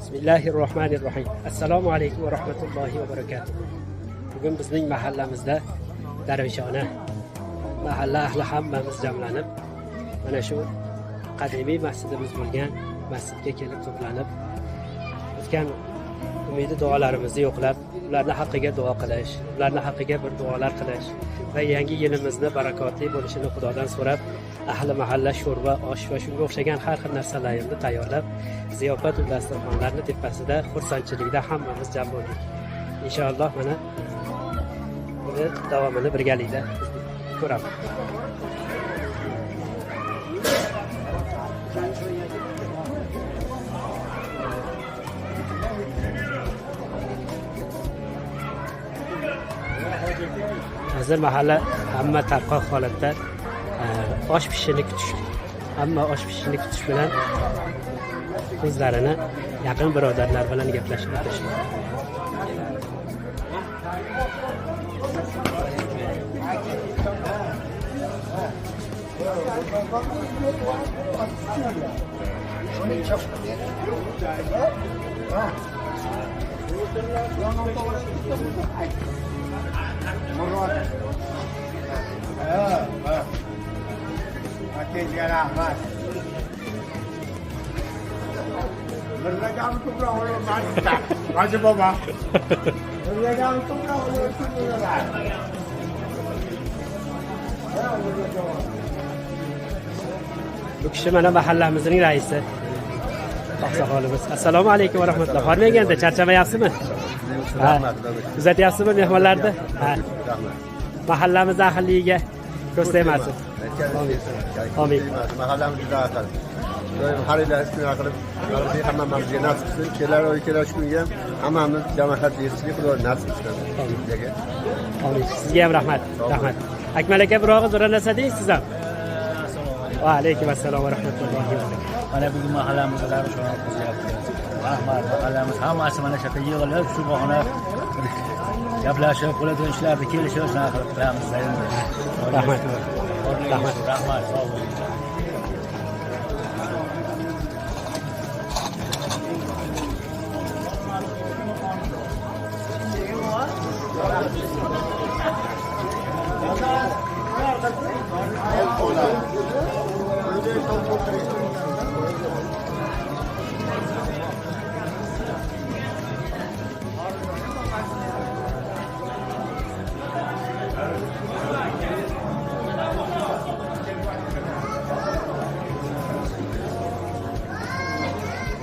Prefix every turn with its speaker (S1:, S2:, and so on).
S1: Bismillahirrohmanirrohim. Assalomu alaykum va rahmatullohi va barakatuh. Bugun bizning mahallamizda Darvishona mahalla ahli hammamiz jamlanib, mana shu qadimiy masjidimiz bo'lgan masjidga kelib to'planib, o'tgan umidi duolarimizni yo'qlab, ularning haqqiga duo qilish, ularning haqqiga bir duolar qilish va yangi yilimizni barakotli bo'lishini Xudodan so'rab, ahli mahalla sho'rva, osh va shunga o'xshagan har xil narsalarni tayyorlab, ziyofat va dasturxonlarni tepasida xursandchilikda hammamiz jam bo'ldik. Inshaalloh mana buni davomini birgalikda ko'ramiz. Hozir mahalla hamma tarqoq holatda osh pishishini kutish. Hamma osh pishishini kutish bilan o'zlarini yaqin birodarlar bilan gaplashib o'tirishdi.
S2: Beragam tubruk oleh masak. Macam apa? Beragam tubruk oleh tubruk.
S1: Bu kishi mana mahallamizning raisi. Oqsoqolimiz. Assalomu alaykum va rahmatulloh. Hormaganda charchamayapsizmi? Rahmat. Kuzatyapsizmi mehmonlarni? Ha. Mahallamiz ahliga ko'z tegmasin. Amin.
S3: Mahallamiz juda aql. Har yil istimol qilib, hammamizga nasib qilsin. Kelar kunga hammamiz jamoat yetishlik Xudo nasib qilsin.
S1: Amin. Sizga ham rahmat. Rahmat. Akmal aka bir og'iz o'ranasan deysiz ham. Va alaykum assalom va rahmatullohi va barakatuh.
S4: Mana bugun mahallamizda shuna qilyapti. Rahmat, mahallamiz hammasi mana shu yerga yig'ilib, shu bahona gaplashib, bo'ladigan ishlarni kelishib, shunaqa qilib qilamiz.
S1: Rahmat.
S4: Rahmat, sog' bo'ling.